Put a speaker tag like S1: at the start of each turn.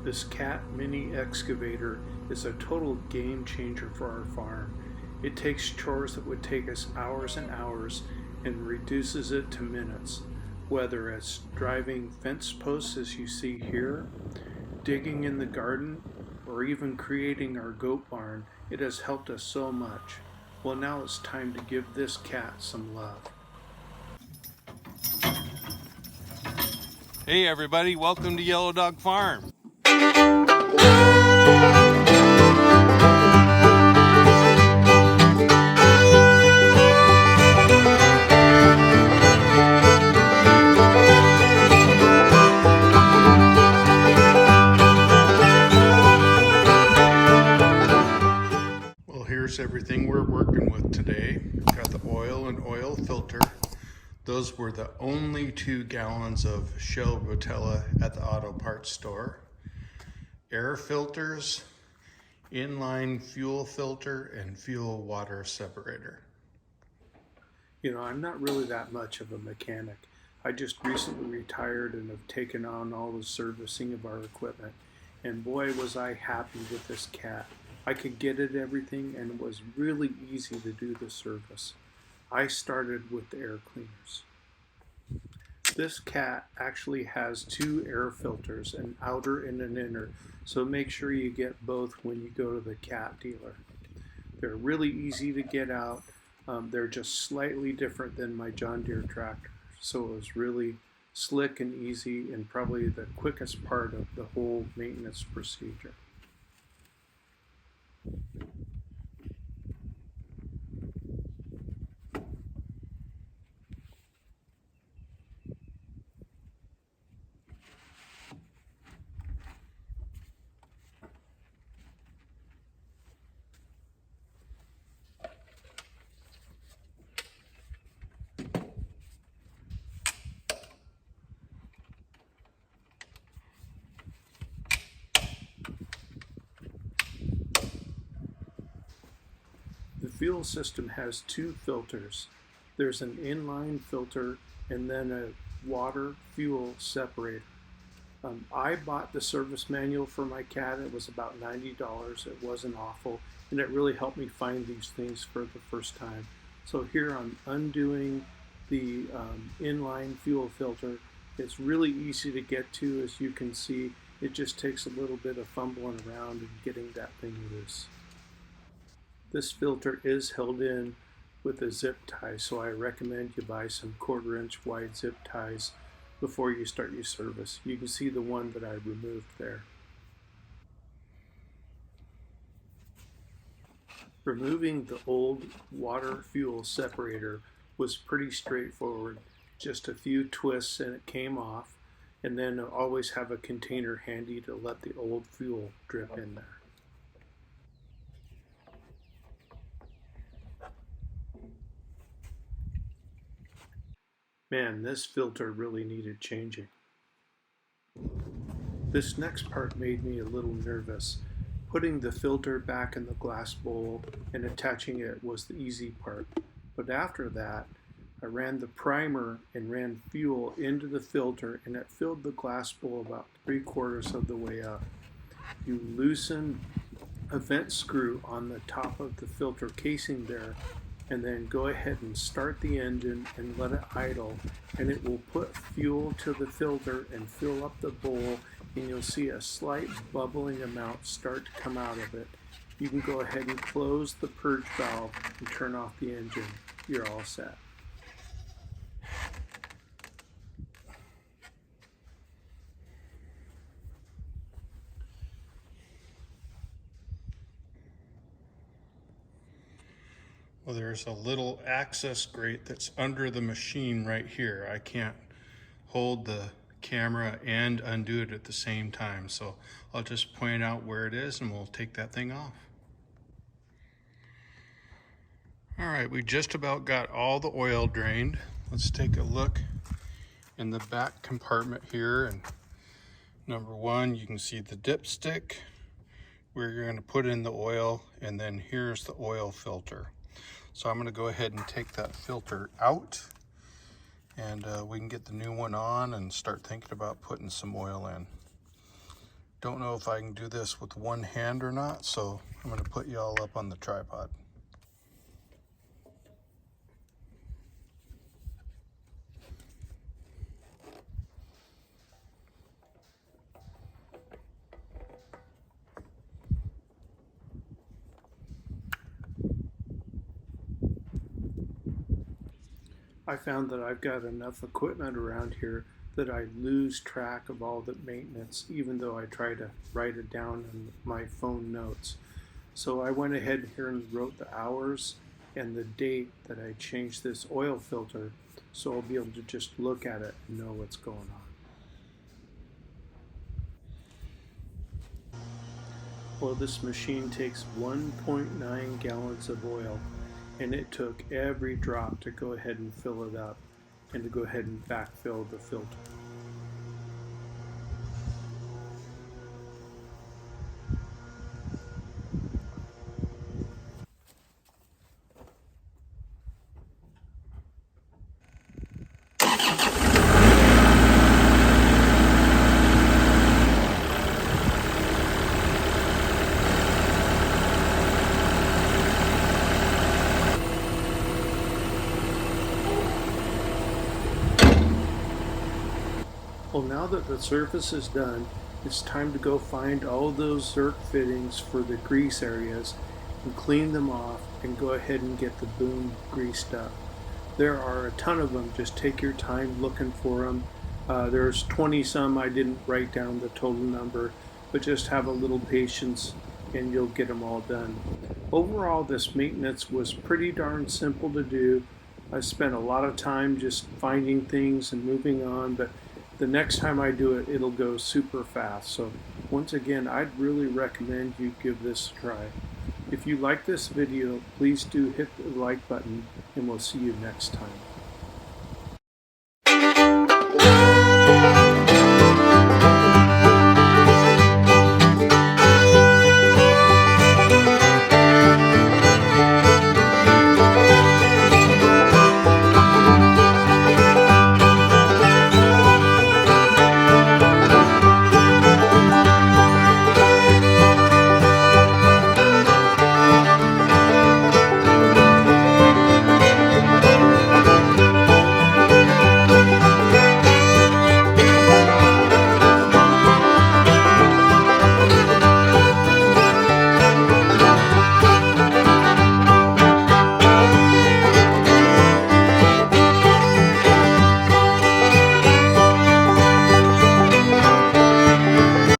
S1: This CAT mini excavator is a total game changer for our farm. It takes chores that would take us hours and hours and reduces it to minutes. Whether it's driving fence posts as you see here, digging in the garden, or even creating our goat barn, it has helped us so much. Well, now it's time to give this CAT some love.
S2: Hey everybody, welcome to Yellow Dog Farm.
S1: Well, here's everything we're working with today. Got the oil and oil filter. Those were the only 2 gallons of Shell Rotella at the auto parts store. Air filters, inline fuel filter, and fuel water separator. You know, I'm not really that much of a mechanic. I just recently retired and have taken on all the servicing of our equipment. And boy, was I happy with this CAT. I could get it everything and it was really easy to do the service. I started with the air cleaners. This CAT actually has 2 air filters, an outer and an inner, so make sure you get both when you go to the CAT dealer. They're really easy to get out. They're just slightly different than my John Deere tractor, so it was really slick and easy and probably the quickest part of the whole maintenance procedure. The fuel system has 2 filters. There's an inline filter and then a water fuel separator. I bought the service manual for my CAT. It was about $90. It wasn't awful, and it really helped me find these things for the first time. So here I'm undoing the inline fuel filter. It's really easy to get to, as you can see. It just takes a little bit of fumbling around and getting that thing loose. This filter is held in with a zip tie, so I recommend you buy some 1/4-inch wide zip ties before you start your service. You can see the one that I removed there. Removing the old water fuel separator was pretty straightforward. Just a few twists and it came off, and then always have a container handy to let the old fuel drip in there. Man, this filter really needed changing. This next part made me a little nervous. Putting the filter back in the glass bowl and attaching it was the easy part. But after that, I ran the primer and ran fuel into the filter, and it filled the glass bowl about 3/4 of the way up. You loosen a vent screw on the top of the filter casing there, and then go ahead and start the engine and let it idle, and it will put fuel to the filter and fill up the bowl, and you'll see a slight bubbling amount start to come out of it. You can go ahead and close the purge valve and turn off the engine. You're all set. Well, there's a little access grate that's under the machine right here. I can't hold the camera and undo it at the same time, so I'll just point out where it is and we'll take that thing off. All right, we just about got all the oil drained. Let's take a look in the back compartment here, and number 1, you can see the dipstick where you're going to put in the oil, and then here's the oil filter. So I'm going to go ahead and take that filter out, and we can get the new one on and start thinking about putting some oil in. Don't know if I can do this with one hand or not, so I'm going to put you all up on the tripod.
S3: I found that I've got enough equipment around here that I lose track of all the maintenance, even though I try to write it down in my phone notes. So I went ahead here and wrote the hours and the date that I changed this oil filter, so I'll be able to just look at it and know what's going on. Well, this machine takes 1.9 gallons of oil, and it took every drop to go ahead and fill it up and to go ahead and backfill the filter. Well, now that the surface is done, it's time to go find all those Zerk fittings for the grease areas and clean them off and go ahead and get the boom greased up. There are a ton of them. Just take your time looking for them. There's 20 some. I didn't write down the total number, but just have a little patience and you'll get them all done. Overall, this maintenance was pretty darn simple to do. I spent a lot of time just finding things and moving on, but the next time I do it, it'll go super fast. So once again, I'd really recommend you give this a try. If you like this video, please do hit the like button, and we'll see you next time.